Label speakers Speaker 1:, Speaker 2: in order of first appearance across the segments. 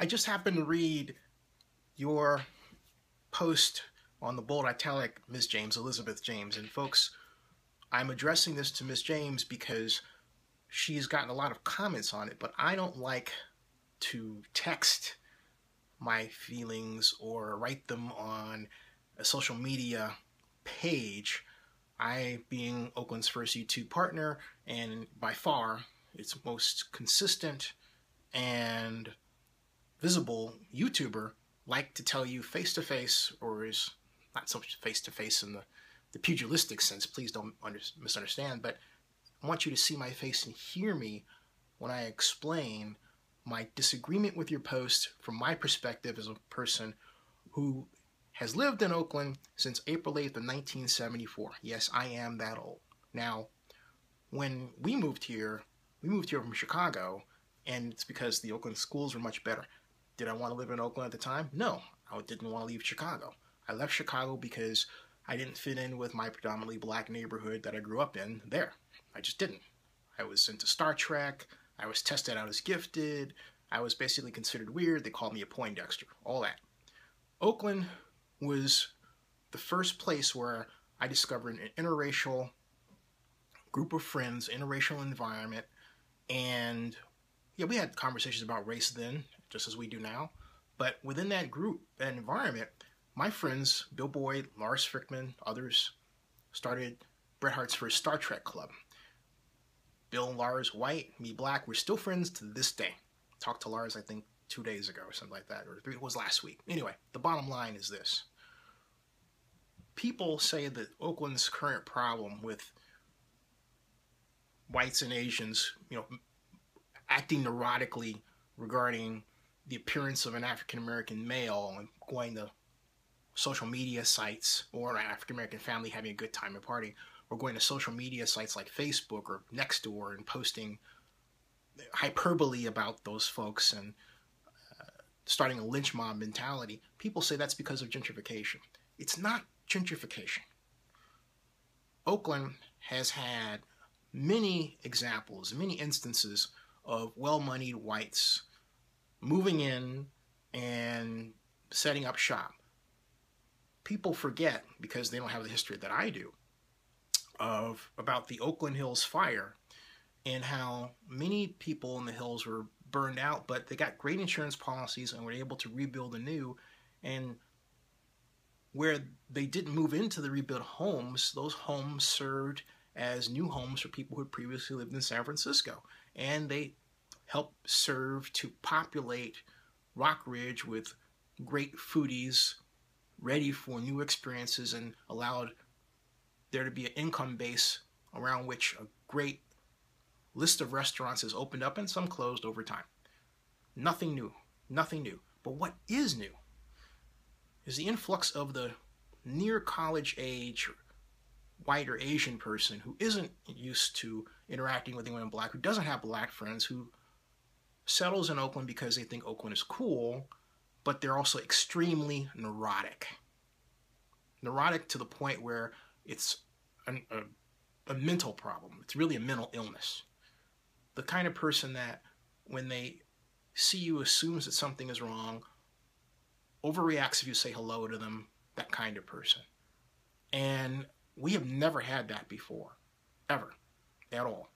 Speaker 1: I just happened to read your post on the bold italic Ms. James, Elizabeth James. And folks, I'm addressing this to Ms. James because she's gotten a lot of comments on it, but I don't like to text my feelings or write them on a social media page. I, being Oakland's first YouTube partner, and by far its most consistent and visible YouTuber, like to tell you face to face, or is not so much face to face in the pugilistic sense, please don't misunderstand, but I want you to see my face and hear me when I explain my disagreement with your post from my perspective as a person who has lived in Oakland since April 8th of 1974. Yes, I am that old. Now, when we moved here from Chicago, and it's because the Oakland schools were much better. Did I want to live in Oakland at the time? No, I didn't want to leave Chicago. I left Chicago because I didn't fit in with my predominantly black neighborhood that I grew up in there. I just didn't. I was into Star Trek. I was tested out as gifted. I was basically considered weird. They called me a Poindexter. All that. Oakland was the first place where I discovered an interracial group of friends, interracial environment, and yeah, we had conversations about race then, just as we do now. But within that group, that environment, my friends, Bill Boyd, Lars Frickman, others, started Bret Hart's first Star Trek club. Bill and Lars, white, me black, we're still friends to this day. Talked to Lars, I think, 2 days ago or something like that, or it was last week. Anyway, the bottom line is this. People say that Oakland's current problem with whites and Asians, acting neurotically regarding the appearance of an African-American male and going to social media sites, or an African-American family having a good time and partying, or going to social media sites like Facebook or Nextdoor and posting hyperbole about those folks and starting a lynch mob mentality. People say that's because of gentrification. It's not gentrification. Oakland has had many examples, many instances of well-moneyed whites moving in and setting up shop. People forget, because they don't have the history that I do, about the Oakland Hills fire and how many people in the hills were burned out, but they got great insurance policies and were able to rebuild anew. And where they didn't move into the rebuilt homes, those homes served as new homes for people who had previously lived in San Francisco. And they helped serve to populate Rock Ridge with great foodies ready for new experiences, and allowed there to be an income base around which a great list of restaurants has opened up, and some closed over time. Nothing new. Nothing new. But what is new is the influx of the near college age white or Asian person who isn't used to interacting with anyone black, who doesn't have black friends, who settles in Oakland because they think Oakland is cool, but they're also extremely neurotic. Neurotic to the point where it's a mental problem. It's really a mental illness. The kind of person that, when they see you, assumes that something is wrong, overreacts if you say hello to them, that kind of person. And we have never had that before, ever, at all.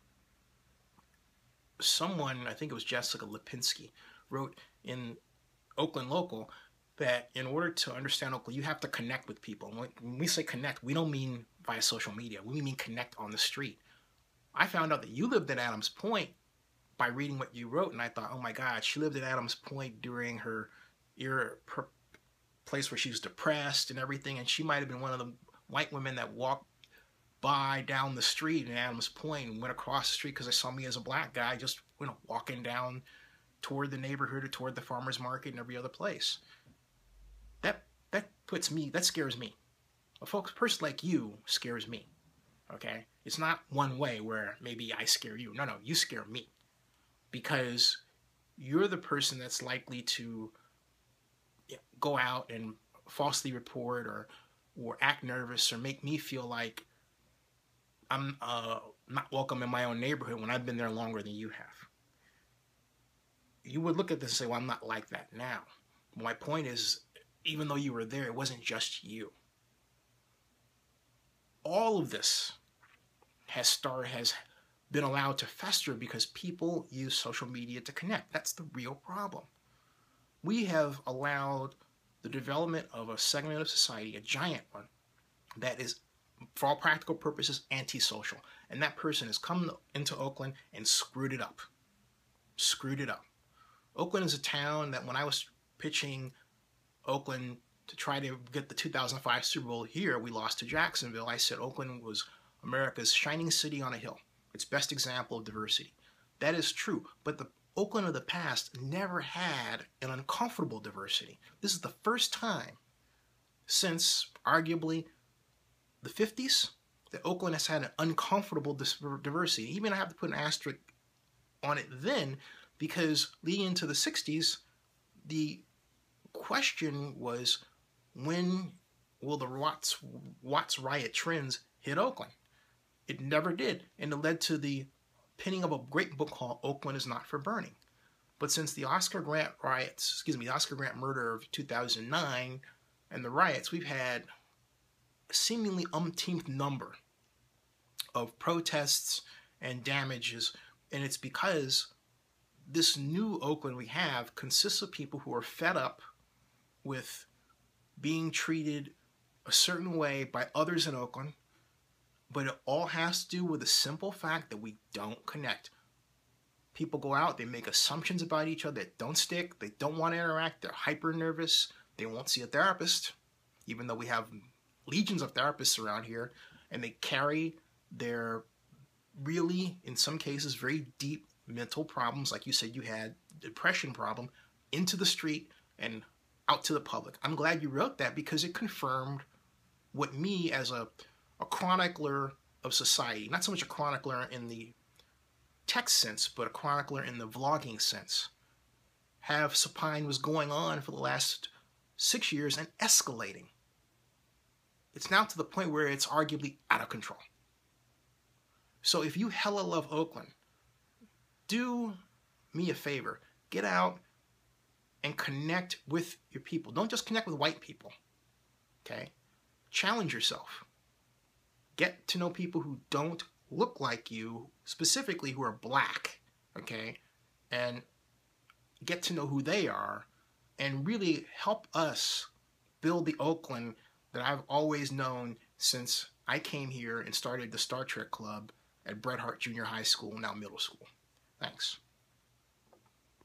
Speaker 1: Someone, I think it was Jessica Lipinski, wrote in Oakland Local that in order to understand Oakland, you have to connect with people. And when we say connect, we don't mean via social media. We mean connect on the street. I found out that you lived in Adams Point by reading what you wrote, and I thought, oh my God, she lived in Adams Point during her place where she was depressed and everything, and she might have been one of the white women that walked by down the street in Adams Point and went across the street because they saw me as a black guy just walking down toward the neighborhood or toward the farmer's market and every other place. That scares me. A person like you scares me. Okay? It's not one way where maybe I scare you. No, you scare me. Because you're the person that's likely to go out and falsely report or act nervous or make me feel like I'm not welcome in my own neighborhood when I've been there longer than you have. you would look at this and say, well, I'm not like that now. My point is, even though you were there, it wasn't just you. All of this has been allowed to fester because people use social media to connect. That's the real problem. We have allowed the development of a segment of society, a giant one, that is, for all practical purposes, antisocial. And that person has come into Oakland and screwed it up. Screwed it up. Oakland is a town that when I was pitching Oakland to try to get the 2005 Super Bowl here, we lost to Jacksonville. I said Oakland was America's shining city on a hill. Its best example of diversity. That is true, but the Oakland of the past never had an uncomfortable diversity. This is the first time since arguably the 50s that Oakland has had an uncomfortable diversity. Even I have to put an asterisk on it then, because leading into the 60s, the question was, when will the Watts riot trends hit Oakland? It never did, and it led to the penning of a great book called Oakland is Not for Burning. But since the Oscar Grant murder of 2009 and the riots, we've had a seemingly umpteenth number of protests and damages, and it's because this new Oakland we have consists of people who are fed up with being treated a certain way by others in Oakland, but it all has to do with the simple fact that we don't connect. People go out, they make assumptions about each other that don't stick, they don't want to interact, they're hyper nervous, they won't see a therapist, even though we have legions of therapists around here, and they carry their really, in some cases, very deep mental problems, like you said you had, depression problem, into the street and out to the public. I'm glad you wrote that because it confirmed what me as a chronicler of society, not so much a chronicler in the text sense, but a chronicler in the vlogging sense, have supine was going on for the last 6 years and escalating. It's now to the point where it's arguably out of control. So if you hella love Oakland, do me a favor. Get out and connect with your people. Don't just connect with white people. Okay? Challenge yourself. Get to know people who don't look like you, specifically who are black. Okay? And get to know who they are and really help us build the Oakland that I've always known since I came here and started the Star Trek Club at Bret Harte Junior High School, now middle school. Thanks.